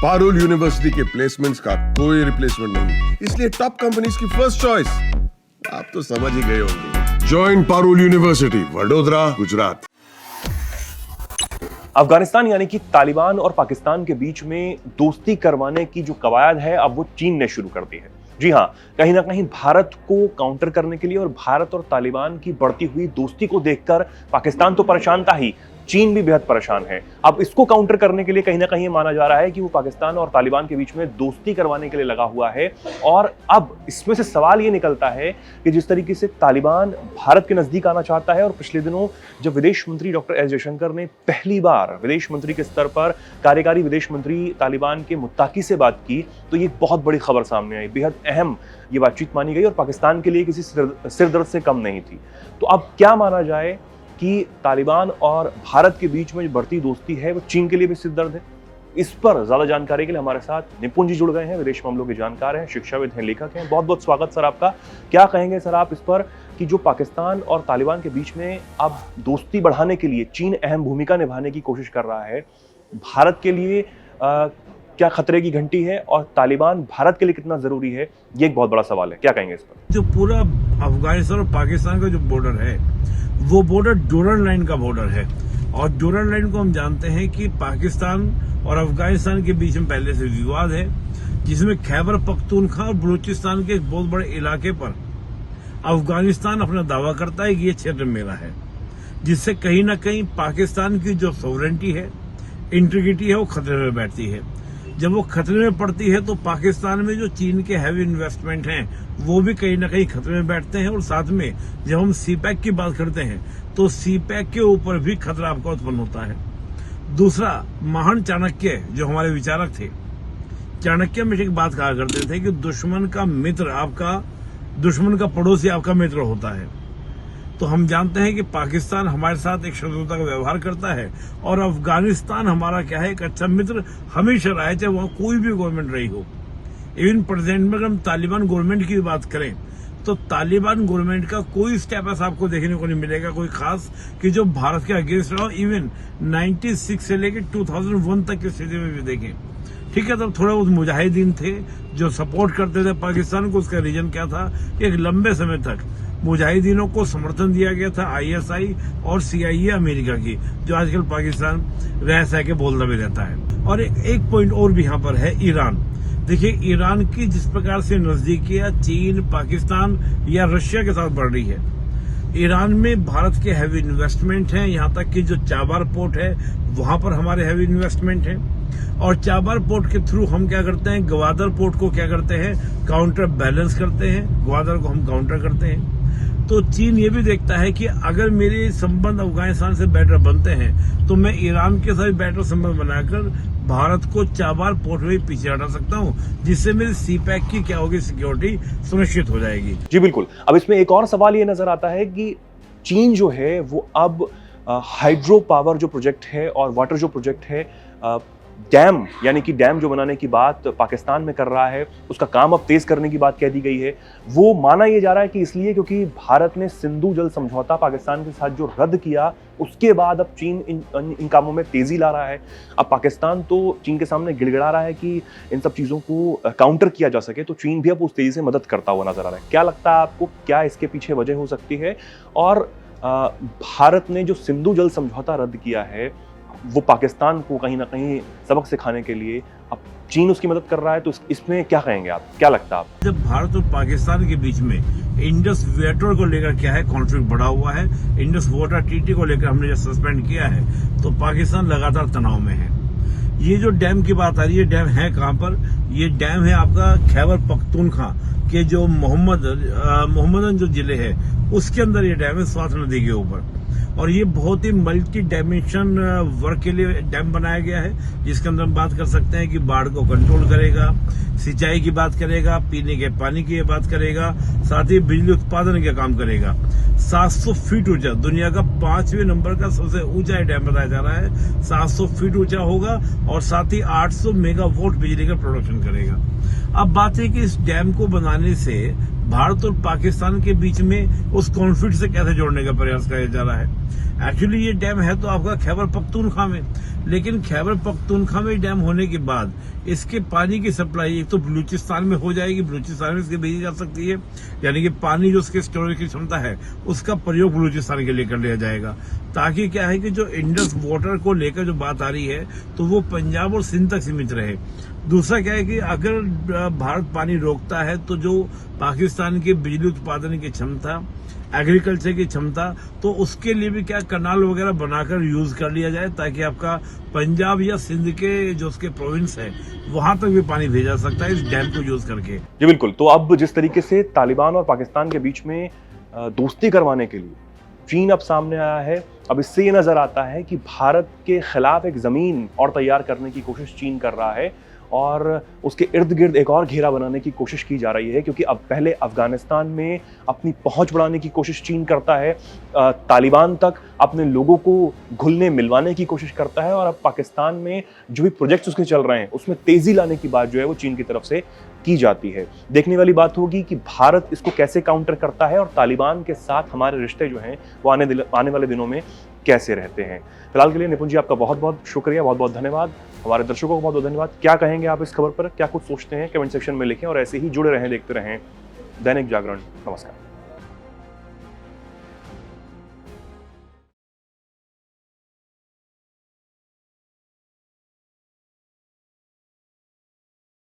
Parul university के placements का कोई रिप्लेसमेंट नहीं, इसलिए टॉप कंपनीज की फर्स्ट चॉइस आप तो समझ ही गए होंगे। Join Parul university, Vadodara, Gujarat. अफगानिस्तान यानी कि तालिबान और पाकिस्तान के बीच में दोस्ती करवाने की जो कवायद है अब वो चीन ने शुरू कर दी है। जी हाँ, कहीं ना कहीं भारत को काउंटर करने के लिए और भारत और तालिबान की बढ़ती हुई दोस्ती को देखकर पाकिस्तान तो परेशान था ही, चीन भी बेहद परेशान है। अब इसको काउंटर करने के लिए कहीं ना कहीं माना जा रहा है कि वो पाकिस्तान और तालिबान के बीच में दोस्ती करवाने के लिए लगा हुआ है। और अब इसमें से सवाल ये निकलता है कि जिस तरीके से तालिबान भारत के नजदीक आना चाहता है, और पिछले दिनों जब विदेश मंत्री डॉक्टर एस जयशंकर ने पहली बार विदेश मंत्री के स्तर पर कार्यकारी विदेश मंत्री तालिबान के मुत्ताकी से बात की, तो ये बहुत बड़ी खबर सामने आई, बेहद अहम ये बातचीत मानी गई और पाकिस्तान के लिए किसी सिरदर्द से कम नहीं थी। तो अब क्या माना जाए कि तालिबान और भारत के बीच में जो बढ़ती दोस्ती है वो चीन के लिए भी सिरदर्द है? इस पर ज्यादा जानकारी के लिए हमारे साथ निपुण जी जुड़ गए हैं, विदेश मामलों के जानकार हैं, शिक्षाविद हैं, लेखक हैं। बहुत बहुत स्वागत सर आपका। क्या कहेंगे सर आप इस पर कि जो पाकिस्तान और तालिबान के बीच में अब दोस्ती बढ़ाने के लिए चीन अहम भूमिका निभाने की कोशिश कर रहा है, भारत के लिए क्या खतरे की घंटी है और तालिबान भारत के लिए कितना जरूरी है, ये एक बहुत बड़ा सवाल है। क्या कहेंगे इस पर? जो पूरा अफगानिस्तान और पाकिस्तान का जो बॉर्डर है वो बॉर्डर डोरन लाइन का बॉर्डर है, और डोरन लाइन को हम जानते हैं कि पाकिस्तान और अफगानिस्तान के बीच में पहले से विवाद है, जिसमें खैबर पख्तूनख्वा और बलूचिस्तान के एक बहुत बड़े इलाके पर अफगानिस्तान अपना दावा करता है कि ये क्षेत्र मेरा है, जिससे कहीं ना कहीं पाकिस्तान की जो सॉवरेनिटी है, इंटीग्रिटी है, वो खतरे में बैठती है। जब वो खतरे में पड़ती है तो पाकिस्तान में जो चीन के हैवी इन्वेस्टमेंट हैं वो भी कहीं ना कहीं खतरे में बैठते हैं। और साथ में जब हम सीपैक की बात करते हैं तो सीपैक के ऊपर भी खतरा आपका उत्पन्न होता है। दूसरा, महान चाणक्य जो हमारे विचारक थे, चाणक्य में एक बात कहा करते थे कि दुश्मन का मित्र आपका, दुश्मन का पड़ोसी आपका मित्र होता है। तो हम जानते हैं कि पाकिस्तान हमारे साथ एक शत्रुता का व्यवहार करता है और अफगानिस्तान हमारा क्या है, एक अच्छा मित्र हमेशा रहा है, चाहे वहां कोई भी गवर्नमेंट रही हो। इवन प्रेजेंट में अगर हम तालिबान गवर्नमेंट की बात करें तो तालिबान गवर्नमेंट का कोई स्टेप ऐसा आपको देखने को नहीं मिलेगा कोई खास कि जो भारत के अगेंस्ट रहा हो। इवन 96 से लेकर 2001 तक की स्थिति में भी देखें, ठीक है, तब थोड़ा बहुत मुजाहिदीन थे जो सपोर्ट करते थे पाकिस्तान को। उसका रीजन क्या था? एक लंबे समय तक मुजाहिदीनों को समर्थन दिया गया था ISI और CIA अमेरिका की, जो आजकल पाकिस्तान रह सह के बोलता भी रहता है। और एक पॉइंट और भी यहाँ पर है, ईरान। देखिए, ईरान की जिस प्रकार से नजदीकियां चीन, पाकिस्तान या रशिया के साथ बढ़ रही है, ईरान में भारत के हैवी इन्वेस्टमेंट हैं। यहाँ तक कि जो चाबार पोर्ट है वहां पर हमारे हैवी इन्वेस्टमेंट है, और चाबार पोर्ट के थ्रू हम क्या करते हैं, ग्वादर पोर्ट को क्या करते हैं, काउंटर बैलेंस करते हैं, ग्वादर को हम काउंटर करते हैं। तो चीन ये भी देखता है कि अगर मेरे संबंध अफगानिस्तान से बेटर बनते हैं तो मैं ईरान के साथ बेटर संबंध बनाकर भारत को चाबार पोर्ट में पीछे हटा सकता हूं, जिससे मेरी सीपैक की क्या होगी, सिक्योरिटी सुनिश्चित हो जाएगी। जी बिल्कुल। अब इसमें एक और सवाल ये नजर आता है कि चीन जो है वो अब हाइड्रो पावर जो प्रोजेक्ट है और वाटर जो प्रोजेक्ट है, डैम यानी कि डैम जो बनाने की बात पाकिस्तान में कर रहा है, उसका काम अब तेज करने की बात कह दी गई है। वो माना यह जा रहा है कि इसलिए क्योंकि भारत ने सिंधु जल समझौता पाकिस्तान के साथ जो रद्द किया, उसके बाद अब चीन इन कामों में तेजी ला रहा है। अब पाकिस्तान तो चीन के सामने गिड़गिड़ा रहा है कि इन सब चीजों को काउंटर किया जा सके, तो चीन भी अब उस तेजी से मदद करता हुआ नजर आ रहा है। क्या लगता है आपको, क्या इसके पीछे वजह हो सकती है? और भारत ने जो सिंधु जल समझौता रद्द किया है वो पाकिस्तान को कहीं ना कहीं सबक सिखाने के लिए अब चीन उसकी मदद कर रहा है, तो इसमें क्या कहेंगे आप? क्या लगता है आप? जब भारत और पाकिस्तान के बीच में इंडस वाटर को लेकर क्या है कॉन्फ्लिक्ट बढ़ा हुआ है, इंडस वाटर ट्रीटी को लेकर हमने जब सस्पेंड किया है, तो पाकिस्तान लगातार तनाव में है। ये जो डैम की बात आ रही है, डैम है कहाँ पर? ये डैम है आपका खैबर पख्तूनख्वा के जो मोहम्मदन जो जिले है उसके अंदर ये डैम है, स्वात नदी के ऊपर। और ये बहुत ही मल्टी डायमेंशन वर्क के लिए डैम बनाया गया है, जिसके अंदर हम बात कर सकते हैं कि बाढ़ को कंट्रोल करेगा, सिंचाई की बात करेगा, पीने के पानी की बात करेगा, साथ ही बिजली उत्पादन का काम करेगा। 700 फीट ऊंचा, दुनिया का 5वें नंबर का सबसे ऊंचा डैम बताया जा रहा है। 700 फीट ऊंचा होगा और साथ ही 800 मेगावाट बिजली का प्रोडक्शन करेगा। अब बात है कि इस डैम को बनाने से भारत और पाकिस्तान के बीच में उस कॉन्फ्लिक्ट से कैसे जोड़ने का प्रयास किया जा रहा है। एक्चुअली ये डैम है तो आपका खैबर पख्तूनख्वा में, लेकिन खैबर पख्तूनख्वा में डैम होने के बाद इसके पानी की सप्लाई एक तो बलूचिस्तान में हो जाएगी, बलूचिस्तान में इसके भेजी जा सकती है, यानी कि पानी जो उसके स्टोरेज की क्षमता है उसका प्रयोग बलूचिस्तान के लिए कर लिया जाएगा, ताकि क्या है कि जो इंडस वाटर को लेकर जो बात आ रही है तो वो पंजाब और सिंध तक सीमित रहे। दूसरा क्या है कि अगर भारत पानी रोकता है तो जो पाकिस्तान की बिजली उत्पादन की क्षमता, एग्रीकल्चर की क्षमता, तो उसके लिए भी क्या कनाल वगैरह बनाकर यूज कर लिया जाए, ताकि आपका पंजाब या सिंध के जो उसके प्रोविंस है वहां तक भी पानी भेजा सकता है इस डैम को यूज करके। जी बिल्कुल। तो अब जिस तरीके से तालिबान और पाकिस्तान के बीच में दोस्ती करवाने के लिए चीन अब सामने आया है, अब इससे ये नजर आता है कि भारत के खिलाफ एक जमीन और तैयार करने की कोशिश चीन कर रहा है और उसके इर्द गिर्द एक और घेरा बनाने की कोशिश की जा रही है, क्योंकि अब पहले अफगानिस्तान में अपनी पहुंच बढ़ाने की कोशिश चीन करता है, तालिबान तक अपने लोगों को घुलने मिलवाने की कोशिश करता है, और अब पाकिस्तान में जो भी प्रोजेक्ट्स उसके चल रहे हैं उसमें तेजी लाने की बात जो है वो चीन की तरफ से की जाती है। देखने वाली बात होगी कि भारत इसको कैसे काउंटर करता है और तालिबान के साथ हमारे रिश्ते जो हैं वो आने वाले दिनों में कैसे रहते हैं। फिलहाल के लिए निपुण जी आपका बहुत बहुत शुक्रिया, बहुत बहुत धन्यवाद। हमारे दर्शकों को बहुत बहुत धन्यवाद। क्या कहेंगे आप इस खबर पर, क्या कुछ सोचते हैं कमेंट सेक्शन में लिखें और ऐसे ही जुड़े रहें, देखते रहें दैनिक जागरण। नमस्कार।